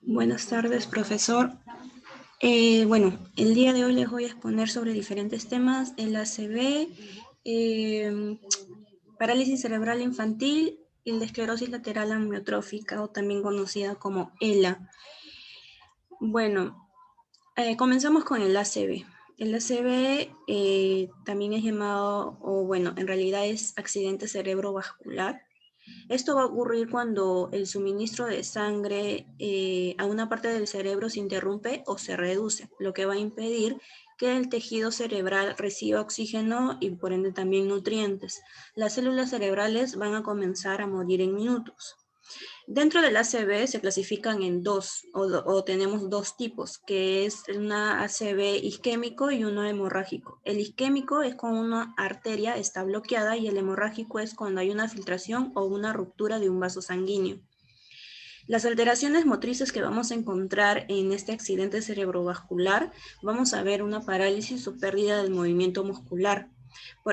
Buenas tardes, profesor. Bueno, el día de hoy les voy a exponer sobre diferentes temas, el ACV, parálisis cerebral infantil y la esclerosis lateral amiotrófica, o también conocida como ELA. Bueno, comenzamos con el ACV. El ACV también es llamado, o bueno, en realidad es accidente cerebrovascular. Esto va a ocurrir cuando el suministro de sangre a una parte del cerebro se interrumpe o se reduce, lo que va a impedir que el tejido cerebral reciba oxígeno y por ende también nutrientes. Las células cerebrales van a comenzar a morir en minutos. Dentro del ACV se clasifican en o tenemos dos tipos, que es una ACV isquémico y uno hemorrágico. El isquémico es cuando una arteria está bloqueada y el hemorrágico es cuando hay una filtración o una ruptura de un vaso sanguíneo. Las alteraciones motrices que vamos a encontrar en este accidente cerebrovascular, vamos a ver una parálisis o pérdida del movimiento muscular.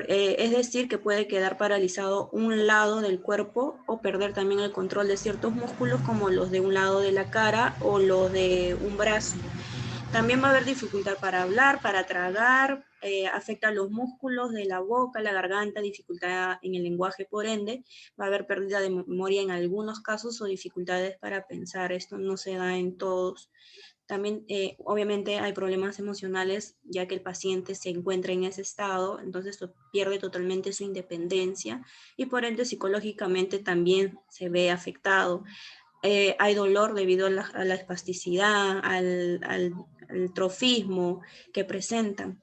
Es decir, que puede quedar paralizado un lado del cuerpo o perder también el control de ciertos músculos como los de un lado de la cara o los de un brazo. También va a haber dificultad para hablar, para tragar, afecta los músculos de la boca, la garganta, dificultad en el lenguaje, por ende, va a haber pérdida de memoria en algunos casos o dificultades para pensar. Esto no se da en todos. También, obviamente, hay problemas emocionales, ya que el paciente se encuentra en ese estado, entonces pierde totalmente su independencia y por ende psicológicamente también se ve afectado. Hay dolor debido a la espasticidad, al trofismo que presentan.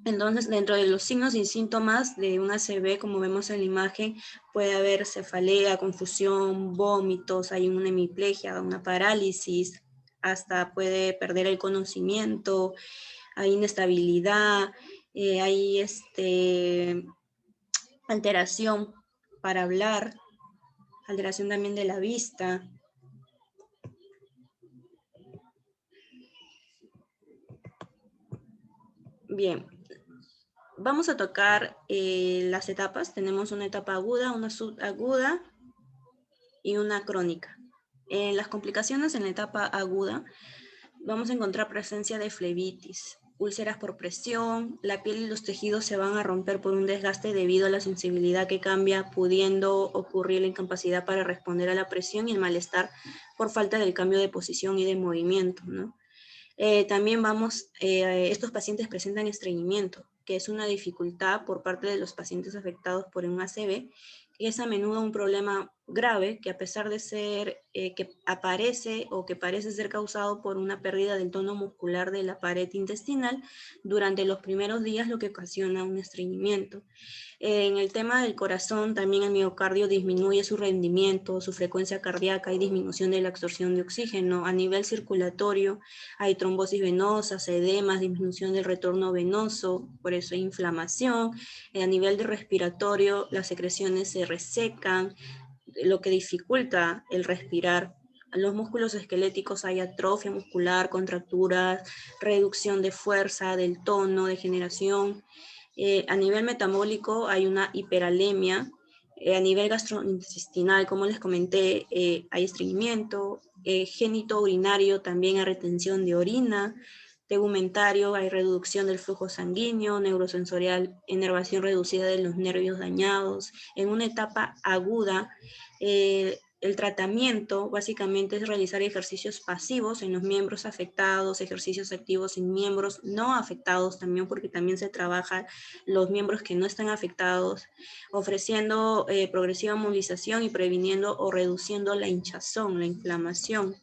Entonces, dentro de los signos y síntomas de una ACV, como vemos en la imagen, puede haber cefalea, confusión, vómitos, hay una hemiplegia, una parálisis, hasta puede perder el conocimiento, hay inestabilidad, hay alteración para hablar, alteración también de la vista. Bien, vamos a tocar las etapas. Tenemos una etapa aguda, una subaguda y una crónica. En las complicaciones en la etapa aguda vamos a encontrar presencia de flebitis, úlceras por presión, la piel y los tejidos se van a romper por un desgaste debido a la sensibilidad que cambia, pudiendo ocurrir la incapacidad para responder a la presión y el malestar por falta del cambio de posición y de movimiento, ¿no? También estos pacientes presentan estreñimiento, que es una dificultad por parte de los pacientes afectados por un ACV, que es a menudo un problema grave que a pesar de ser que aparece o que parece ser causado por una pérdida del tono muscular de la pared intestinal, durante los primeros días lo que ocasiona un estreñimiento. En el tema del corazón, también el miocardio disminuye su rendimiento, su frecuencia cardíaca y disminución de la absorción de oxígeno. A nivel circulatorio hay trombosis venosas, edemas, disminución del retorno venoso, por eso hay inflamación. A nivel de respiratorio, las secreciones se resecan, lo que dificulta el respirar. En los músculos esqueléticos hay atrofia muscular, contracturas, reducción de fuerza, del tono, degeneración. A nivel metabólico hay una hiperalemia. A nivel gastrointestinal, como les comenté, hay estreñimiento. Génito urinario, también hay retención de orina. Tegumentario, hay reducción del flujo sanguíneo. Neurosensorial, inervación reducida de los nervios dañados. En una etapa aguda, el tratamiento básicamente es realizar ejercicios pasivos en los miembros afectados, ejercicios activos en miembros no afectados también, porque también se trabaja los miembros que no están afectados, ofreciendo progresiva movilización y previniendo o reduciendo la hinchazón, la inflamación.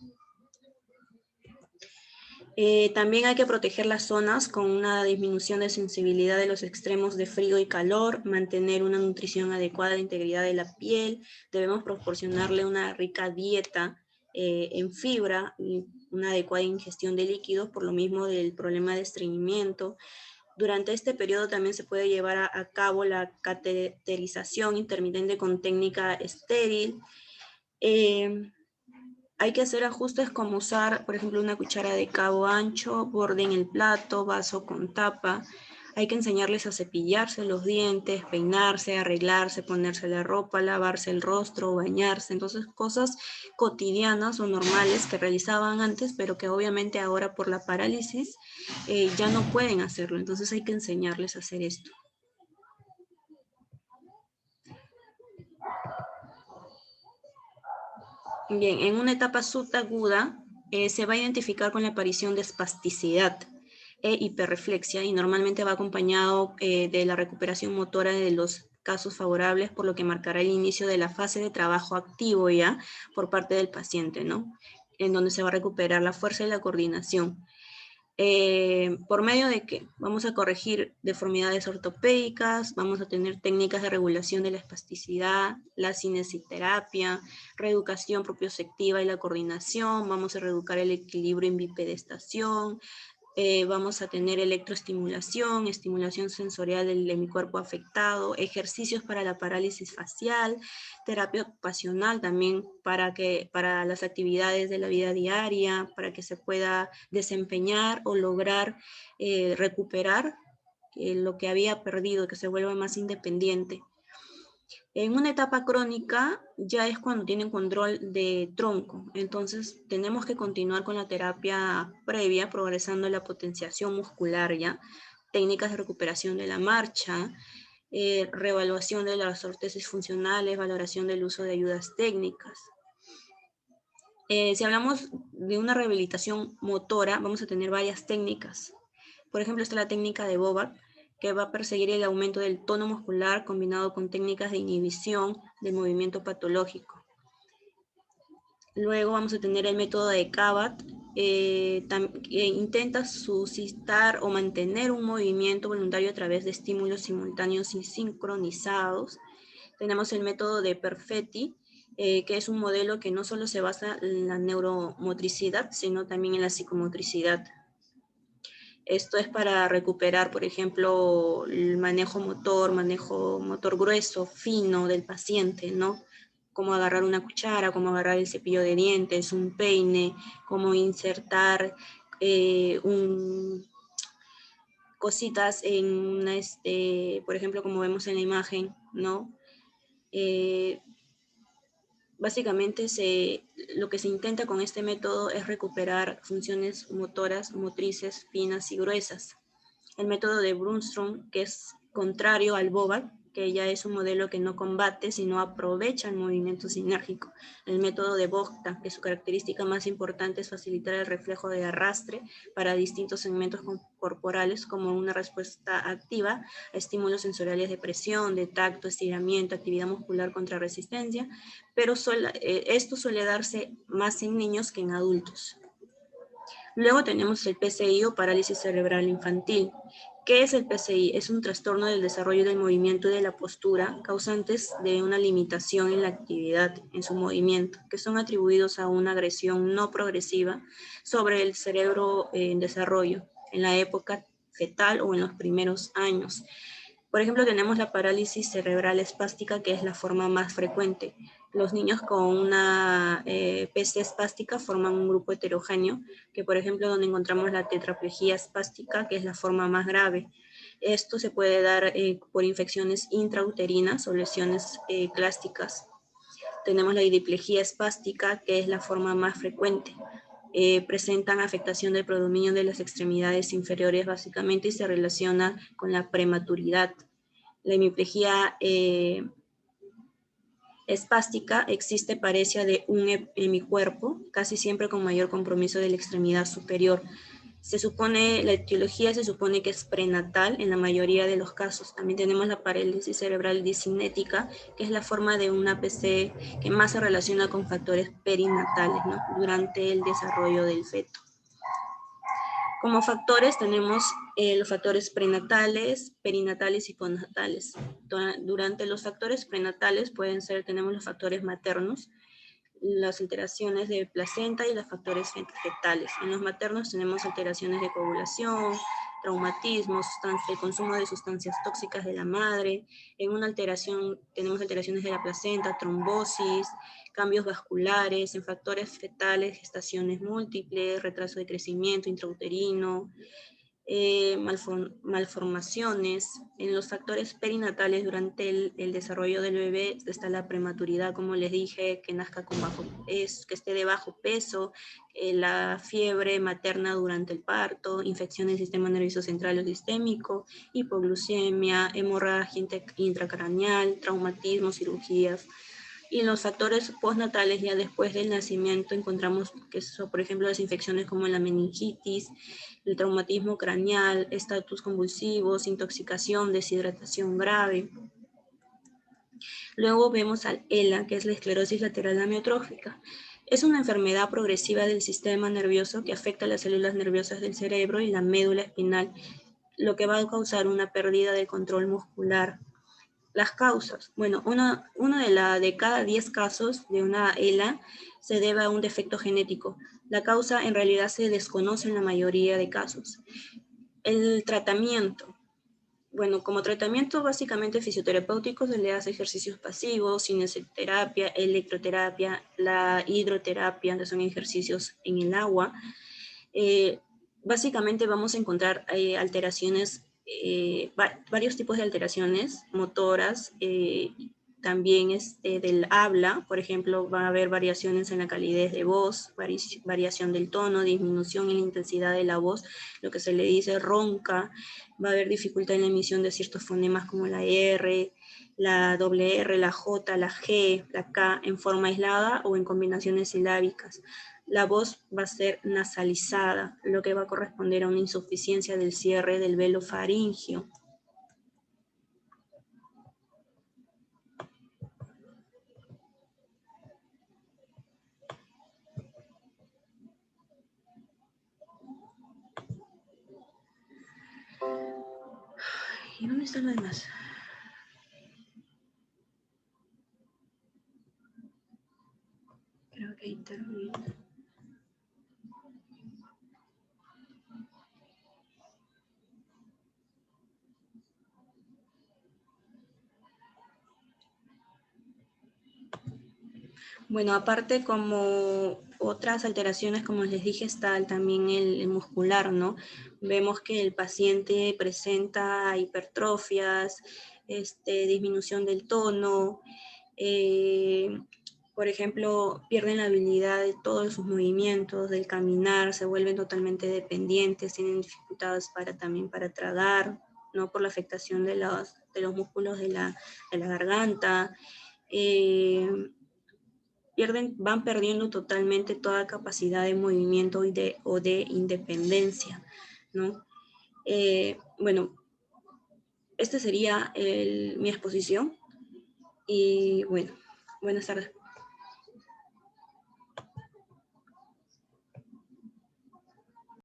También hay que proteger las zonas con una disminución de sensibilidad de los extremos de frío y calor, mantener una nutrición adecuada de integridad de la piel, debemos proporcionarle una rica dieta en fibra y una adecuada ingestión de líquidos, por lo mismo del problema de estreñimiento. Durante este periodo también se puede llevar a cabo la cateterización intermitente con técnica estéril. Hay que hacer ajustes como usar, por ejemplo, una cuchara de cabo ancho, borde en el plato, vaso con tapa. Hay que enseñarles a cepillarse los dientes, peinarse, arreglarse, ponerse la ropa, lavarse el rostro, bañarse. Entonces, cosas cotidianas o normales que realizaban antes, pero que obviamente ahora por la parálisis ya no pueden hacerlo. Entonces hay que enseñarles a hacer esto. Bien, en una etapa subaguda se va a identificar con la aparición de espasticidad e hiperreflexia y normalmente va acompañado de la recuperación motora de los casos favorables, por lo que marcará el inicio de la fase de trabajo activo ya por parte del paciente, ¿no? En donde se va a recuperar la fuerza y la coordinación. ¿Por medio de qué? Vamos a corregir deformidades ortopédicas, vamos a tener técnicas de regulación de la espasticidad, la cinesiterapia, reeducación propioceptiva y la coordinación, vamos a reeducar el equilibrio en bipedestación, vamos a tener electroestimulación, estimulación sensorial del hemicuerpo afectado, ejercicios para la parálisis facial, terapia ocupacional también para las actividades de la vida diaria, para que se pueda desempeñar o lograr recuperar lo que había perdido, que se vuelva más independiente. En una etapa crónica ya es cuando tienen control de tronco, entonces tenemos que continuar con la terapia previa, progresando la potenciación muscular ya, técnicas de recuperación de la marcha, reevaluación de las ortesis funcionales, valoración del uso de ayudas técnicas. Si hablamos de una rehabilitación motora, vamos a tener varias técnicas. Por ejemplo, está la técnica de Bobak, que va a perseguir el aumento del tono muscular combinado con técnicas de inhibición del movimiento patológico. Luego vamos a tener el método de Kabat, que intenta suscitar o mantener un movimiento voluntario a través de estímulos simultáneos y sincronizados. Tenemos el método de Perfetti, que es un modelo que no solo se basa en la neuromotricidad, sino también en la psicomotricidad. Esto es para recuperar, por ejemplo, el manejo motor grueso, fino del paciente, ¿no? Cómo agarrar una cuchara, cómo agarrar el cepillo de dientes, un peine, cómo insertar cositas en una, por ejemplo, como vemos en la imagen, ¿no? Básicamente lo que se intenta con este método es recuperar funciones motoras, motrices, finas y gruesas. El método de Brunstrom, que es contrario al Bobak, que ya es un modelo que no combate, sino aprovecha el movimiento sinérgico. El método de Bogta, que su característica más importante es facilitar el reflejo de arrastre para distintos segmentos corporales como una respuesta activa a estímulos sensoriales de presión, de tacto, estiramiento, actividad muscular contra resistencia, pero esto suele darse más en niños que en adultos. Luego tenemos el PCI o parálisis cerebral infantil. ¿Qué es el PCI? Es un trastorno del desarrollo del movimiento y de la postura causantes de una limitación en la actividad, en su movimiento, que son atribuidos a una agresión no progresiva sobre el cerebro en desarrollo, en la época fetal o en los primeros años. Por ejemplo, tenemos la parálisis cerebral espástica, que es la forma más frecuente. Los niños con una PC espástica forman un grupo heterogéneo, que por ejemplo donde encontramos la tetraplegia espástica, que es la forma más grave. Esto se puede dar por infecciones intrauterinas o lesiones clásticas. Tenemos la diplegia espástica, que es la forma más frecuente. Presentan afectación del predominio de las extremidades inferiores básicamente y se relaciona con la prematuridad. La hemiplegia espástica existe parecia de un hemicuerpo, casi siempre con mayor compromiso de la extremidad superior. La etiología se supone que es prenatal en la mayoría de los casos. También tenemos la parálisis cerebral discinética, que es la forma de una PC que más se relaciona con factores perinatales, ¿no? Durante el desarrollo del feto. Como factores tenemos los factores prenatales, perinatales y postnatales. Durante los factores prenatales tenemos los factores maternos, las alteraciones de placenta y los factores fetales. En los maternos tenemos alteraciones de coagulación, traumatismos, el consumo de sustancias tóxicas de la madre. En una alteración tenemos alteraciones de la placenta, trombosis, cambios vasculares. En factores fetales, gestaciones múltiples, retraso de crecimiento intrauterino. malformaciones. En los factores perinatales durante el desarrollo del bebé está la prematuridad, como les dije, que nazca con que esté de bajo peso, la fiebre materna durante el parto, infección del sistema nervioso central o sistémico, hipoglucemia, hemorragia intracraneal, traumatismo, cirugías. Y en los factores postnatales, ya después del nacimiento, encontramos que son, por ejemplo, las infecciones como la meningitis, el traumatismo craneal, estatus convulsivos, intoxicación, deshidratación grave. Luego vemos al ELA, que es la esclerosis lateral amiotrófica. Es una enfermedad progresiva del sistema nervioso que afecta a las células nerviosas del cerebro y la médula espinal, lo que va a causar una pérdida de control muscular. Las causas. Bueno, de cada 10 casos de una ELA se debe a un defecto genético. La causa en realidad se desconoce en la mayoría de casos. El tratamiento. Bueno, como tratamiento básicamente fisioterapéutico se le hace ejercicios pasivos, cinesioterapia, electroterapia, la hidroterapia, que son ejercicios en el agua. Básicamente vamos a encontrar alteraciones, varios tipos de alteraciones motoras, también del habla, por ejemplo, va a haber variaciones en la calidez de voz, variación del tono, disminución en la intensidad de la voz, lo que se le dice ronca, va a haber dificultad en la emisión de ciertos fonemas como la R, la doble R, la J, la G, la K en forma aislada o en combinaciones silábicas. La voz va a ser nasalizada, lo que va a corresponder a una insuficiencia del cierre del velo faríngeo. ¿Y dónde está lo demás? Creo que ahí termina. Bueno, aparte como otras alteraciones, como les dije, está también el muscular, ¿no? Vemos que el paciente presenta hipertrofias, disminución del tono, por ejemplo, pierden la habilidad de todos sus movimientos, del caminar, se vuelven totalmente dependientes, tienen dificultades también para tragar, ¿no? Por la afectación de los músculos de la garganta. Van perdiendo totalmente toda capacidad de movimiento o de independencia, ¿no? Bueno, esta sería mi exposición y bueno, buenas tardes.